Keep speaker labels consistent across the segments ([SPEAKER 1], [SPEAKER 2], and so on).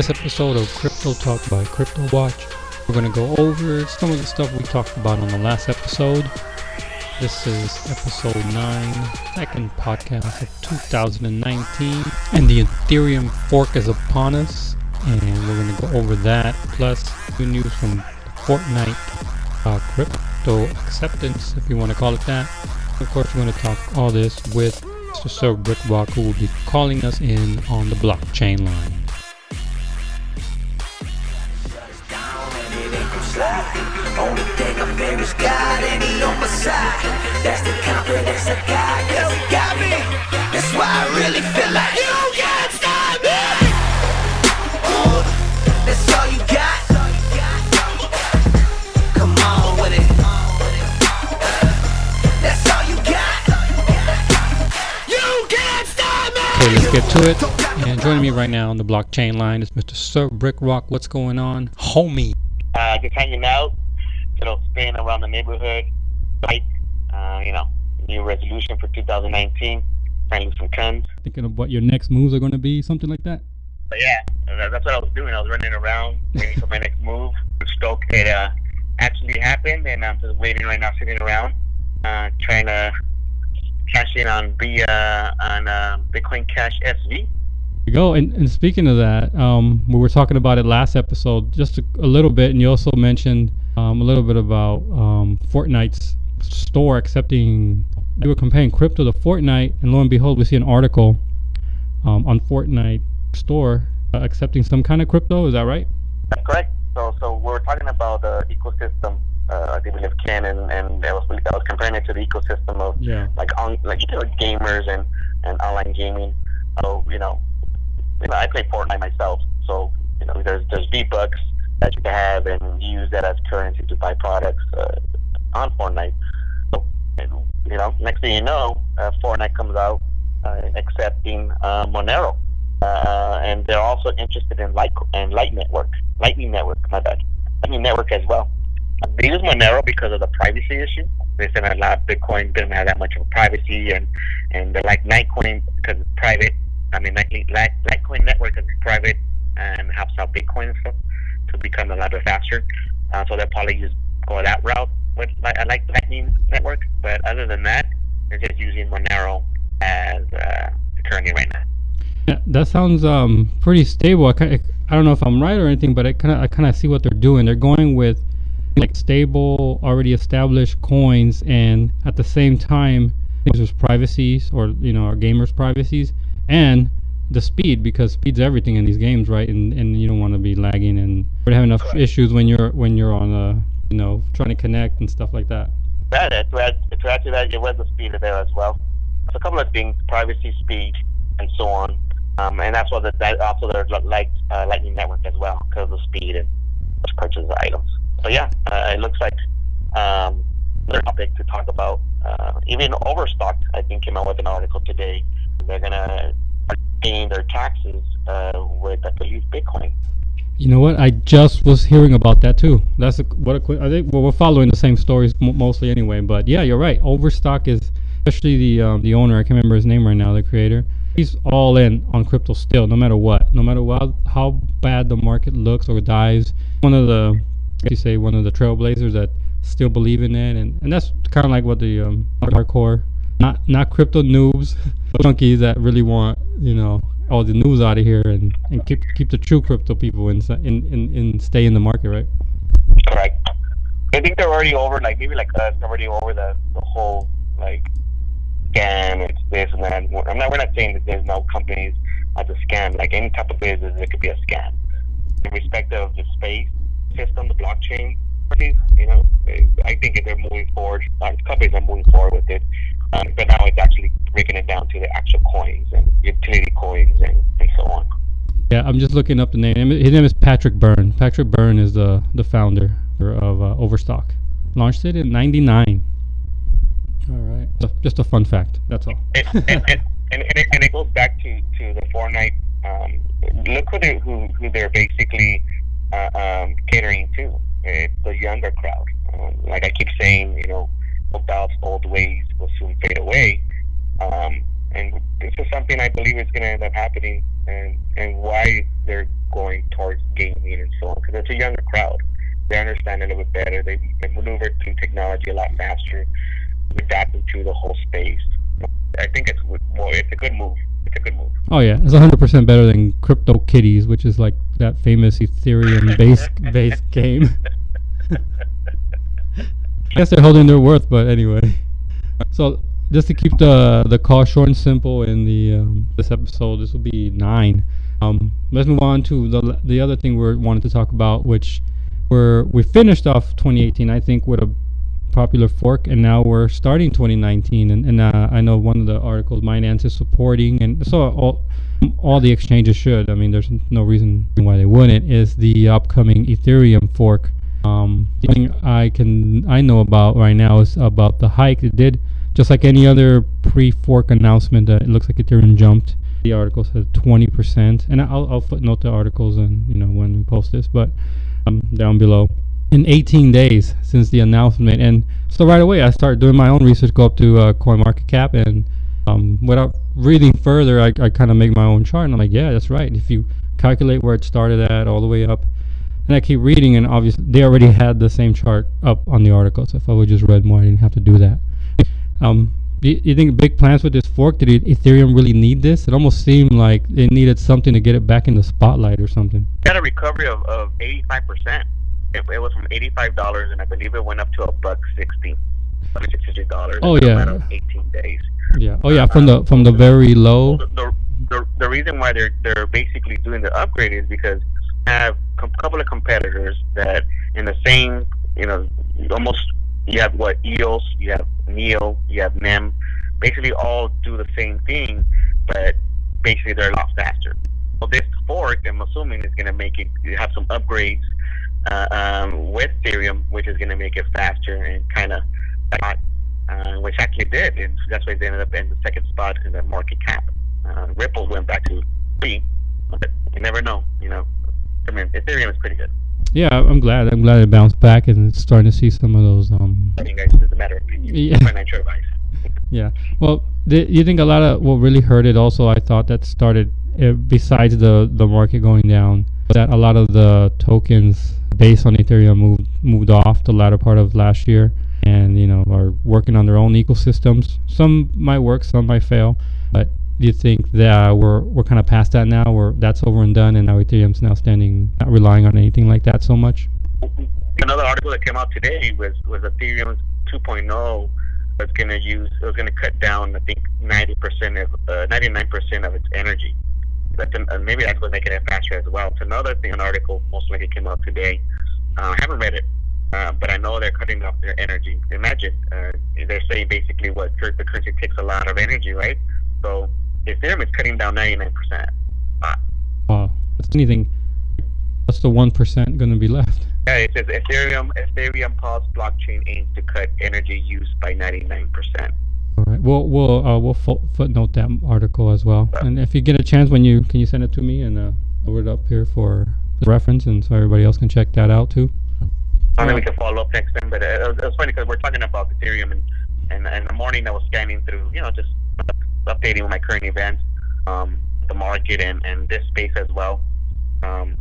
[SPEAKER 1] This episode of Crypto Talk by Crypto Watch, we're going to go over some of the stuff we talked about on the last episode. This is episode 9, second podcast of 2019, and the Ethereum fork is upon us, and we're going to go over that, plus new news from Fortnite crypto acceptance, if you want to call it that. Of course, we're going to talk all this with Mr. Sir Brickrock, who will be calling us in on the blockchain line.
[SPEAKER 2] Only thing I fear is God, and He on my side. That's the confidence I got, 'cause He got me. That's why I really feel like you can't stop me. That's all you got. Come on with it. That's all you got. You can't stop me.
[SPEAKER 1] Okay, let's get to it. And joining me right now on the blockchain line is Mr. Sir Brickrock. What's going on, homie?
[SPEAKER 3] Just hanging out, spinning around the neighborhood, new resolution for 2019, trying to lose some tons.
[SPEAKER 1] Thinking of what your next moves are going to be, something like that?
[SPEAKER 3] But yeah, that's what I was doing. I was running around, waiting for my next move. Stoked it actually happened, and I'm just waiting right now, sitting around, trying to cash in on Bitcoin Cash SV.
[SPEAKER 1] You go. And speaking of that, we were talking about it last episode just a little bit, and you also mentioned a little bit about Fortnite's store accepting. They were comparing crypto to Fortnite, and lo and behold, we see an article on Fortnite store accepting some kind of crypto. Is that right?
[SPEAKER 3] That's correct. So we're talking about the ecosystem. I think we live Ken, and I was comparing it to the ecosystem of gamers and online gaming. So I play Fortnite myself, so there's V-Bucks that you can have and use that as currency to buy products on Fortnite. So, next thing you know, Fortnite comes out accepting Monero, and they're also interested in Lightning Network as well. They use Monero because of the privacy issue. They said a lot of Bitcoin didn't have that much of privacy, and they like Litecoin because it's private. Litecoin network is private and helps out Bitcoin and stuff to become a lot bit faster. So they'll probably go that route with Lightning Network. But other than that, they're just using Monero as the currency right now.
[SPEAKER 1] Yeah, that sounds pretty stable. I don't know if I'm right or anything, but I kind of see what they're doing. They're going with stable, already established coins, and at the same time, there's privacies or our gamers' privacies. And the speed, because speed's everything in these games, right? And you don't want to be lagging and have enough issues when you're on trying to connect and stuff like that.
[SPEAKER 3] To add to that, it was the speed there as well. So a couple of things: privacy, speed, and so on. And that's what also they're like Lightning Network as well, because of the speed and purchase the items. So yeah, it looks like another topic to talk about. Even Overstock, I think, came out with an article today. They're gonna paying their taxes with, I believe, Bitcoin.
[SPEAKER 1] You know what? I just was hearing about that too. I think we're following the same stories mostly anyway. But yeah, you're right. Overstock is, especially the owner. I can't remember his name right now. The creator. He's all in on crypto still, no matter what. No matter how bad the market looks or dives. One of the trailblazers that still believe in it, and that's kind of like what the hardcore. Not crypto noobs, but junkies that really want all the news out of here and keep the true crypto people and stay in the market, right?
[SPEAKER 3] Correct. I think they're already over, maybe like us, already over the whole scam. It's this and that. We're not saying that there's no companies as a scam. Like any type of business, it could be a scam. In respect of the space system, the blockchain, I think they're moving forward. Companies are moving forward with it. But now it's actually breaking it down to the actual coins and utility coins and so on.
[SPEAKER 1] Yeah, I'm just looking up the name. His name is Patrick Byrne. Patrick Byrne is the founder of Overstock. Launched it in '99. All right. So just a fun fact. That's all.
[SPEAKER 3] And it goes back to the Fortnite. Look who they're basically catering to. It's the younger crowd. Like I keep saying, old old ways will soon fade away. And this is something I believe is going to end up happening and why they're going towards gaming and so on, because it's a younger crowd. They understand it a little bit better. They maneuver through technology a lot faster, adapting to the whole space. I think it's a good move. It's a good move.
[SPEAKER 1] Oh yeah, it's 100% better than Crypto Kitties, which is like that famous Ethereum based game. I guess they're holding their worth, but anyway. So just to keep the call short and simple in the this episode, this will be 9. Let's move on to the other thing we wanted to talk about, which we finished off 2018, I think, with a popular fork, and now we're starting 2019, and I know one of the articles Binance is supporting, and so all the exchanges should. I mean, there's no reason why they wouldn't. Is the upcoming Ethereum fork. The thing I know about right now is about the hike it did. Just like any other pre-fork announcement, it looks like Ethereum jumped. The article said 20%, and I'll footnote the articles and when we post this, but down below. In 18 days since the announcement, and so right away I started doing my own research, go up to CoinMarketCap, and without reading further, I kind of make my own chart, and I'm like, yeah, that's right. If you calculate where it started at all the way up, and I keep reading, and obviously they already had the same chart up on the article, so if I would just read more, I didn't have to do that. Do you think big plans with this fork? Did Ethereum really need this? It almost seemed like they needed something to get it back in the spotlight or something.
[SPEAKER 3] Got a recovery of 85%. It was from $85, and I believe it went up to $1.60, $160.
[SPEAKER 1] Oh
[SPEAKER 3] in
[SPEAKER 1] yeah.
[SPEAKER 3] a matter of 18 days.
[SPEAKER 1] Yeah. Oh yeah. From the very low.
[SPEAKER 3] The reason why they're basically doing the upgrade is because you have a couple of competitors that in the same, almost, you have EOS, you have NEO, you have NEM, basically all do the same thing, but basically they're a lot faster. So this fork, I'm assuming, is going to make it have some upgrades with Ethereum, which is going to make it faster and kind of, which actually did, and that's why they ended up in the second spot in the market cap. Ripple went back to 3, but you never know, I mean, Ethereum is pretty good.
[SPEAKER 1] Yeah, I'm glad it bounced back, and it's starting to see some of those.
[SPEAKER 3] I think it's a matter of opinion.
[SPEAKER 1] Yeah.
[SPEAKER 3] Financial advice.
[SPEAKER 1] Yeah. Well, you think a lot of what really hurt it also, I thought, that started, besides the market going down, that a lot of the tokens based on Ethereum moved off the latter part of last year, and are working on their own ecosystems. Some might work, some might fail, but do you think that we're kind of past that now, where that's over and done, and now Ethereum's now standing, not relying on anything like that so much?
[SPEAKER 3] Another article that came out today was Ethereum 2.0 was going to cut down, I think, 99% of its energy. Maybe that's going to make it faster as well. It's another thing, an article most likely came out today. I haven't read it, but I know they're cutting off their energy. Imagine, they're saying basically the currency takes a lot of energy, right? So Ethereum is cutting down 99%.
[SPEAKER 1] Wow, that's anything. What's the 1% going to be left?
[SPEAKER 3] Yeah, it says Ethereum Pulse blockchain aims to cut energy use by 99%.
[SPEAKER 1] All right, we'll footnote that article as well. And if you get a chance, can you send it to me and lower it up here for the reference, and so everybody else can check that out too.
[SPEAKER 3] Maybe we can follow up next time. But it was funny because we're talking about Ethereum, and in the morning I was scanning through, just updating my current events, the market and this space as well. And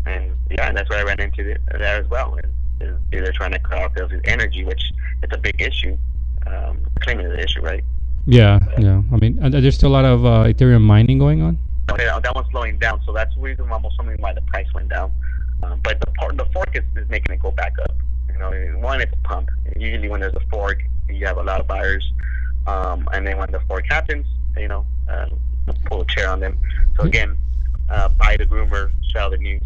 [SPEAKER 3] that's where I ran into that as well. Is they're trying to cut off their energy, which it's a big issue. Claiming it's an issue, right?
[SPEAKER 1] Yeah. I mean, there's still a lot of Ethereum mining going on.
[SPEAKER 3] That one's slowing down, so that's the reason almost something why the price went down. But the fork is making it go back up. One, it's a pump. Usually when there's a fork, you have a lot of buyers, and then when the fork happens, pull a chair on them. So again, buy the rumor, sell the news.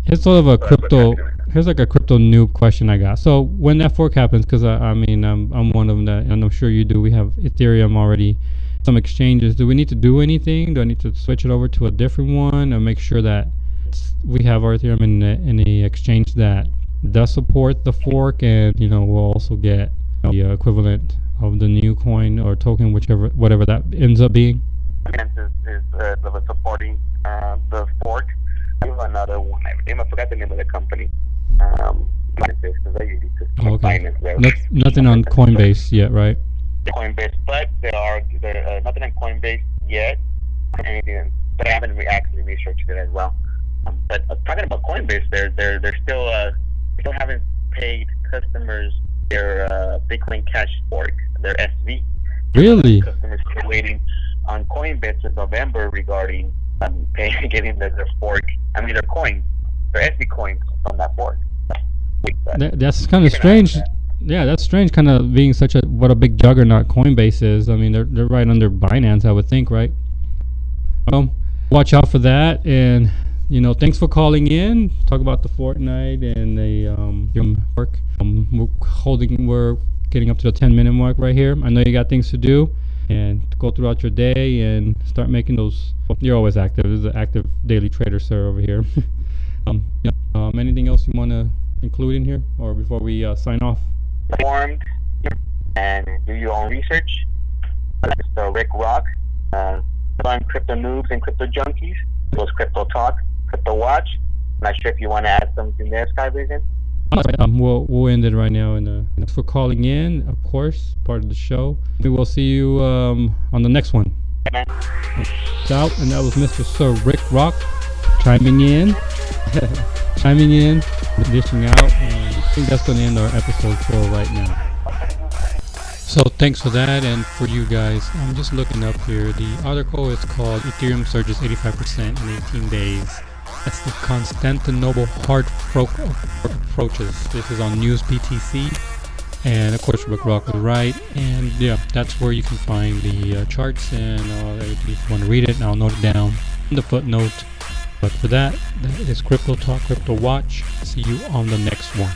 [SPEAKER 1] It's sort of a crypto. Here's like a crypto noob question I got. So when that fork happens, because I'm one of them, and I'm sure you do. We have Ethereum already, some exchanges. Do we need to do anything? Do I need to switch it over to a different one, or make sure that we have our Ethereum in the exchange that does support the fork, and we'll also get the equivalent of the new coin or token, whatever that ends up being?
[SPEAKER 3] Is supporting the fork. I have another one. I forgot the name of the company.
[SPEAKER 1] Okay. Nothing on Coinbase yet, right?
[SPEAKER 3] Coinbase, but there nothing on Coinbase yet. Anything but I haven't actually researched it as well. But talking about Coinbase, they're still haven't paid customers their Bitcoin Cash fork, their SV.
[SPEAKER 1] Really?
[SPEAKER 3] Customers still waiting on Coinbase in November regarding getting their fork. I mean, their coins, their SV coins from that fork.
[SPEAKER 1] That's kind of strange. Yeah, that's strange. Kind of being such a what a big juggernaut Coinbase is. I mean, they're right under Binance, I would think, right? Well, watch out for that. And thanks for calling in. Talk about the Fortnite and the work. We're getting up to the 10-minute mark right here. I know you got things to do and go throughout your day and start making those. You're always active. This is an active daily trader, sir, over here. Anything else you want to include in here, or before we sign off?
[SPEAKER 3] Informed and do your own research. So Rick Rock, fun crypto noobs and crypto junkies. Those crypto talk, crypto watch. I'm not sure if you want to add something there, Sky Vision.
[SPEAKER 1] We'll end it right now. And thanks for calling in, of course, part of the show. We will see you on the next one.
[SPEAKER 3] Yeah,
[SPEAKER 1] Out, and that was Mr. Sir Rick Rock chiming in, dishing out, and I think that's going to end our episode 4 right now. So thanks for that, and for you guys, I'm just looking up here. The article is called Ethereum surges 85% in 18 days. That's the Constantinople hard approaches. This is on News BTC, and of course Rick Rock is right. And yeah, that's where you can find the charts and everything. If you want to read it, I'll note it down in the footnote. But for that is Crypto Talk, Crypto Watch. See you on the next one.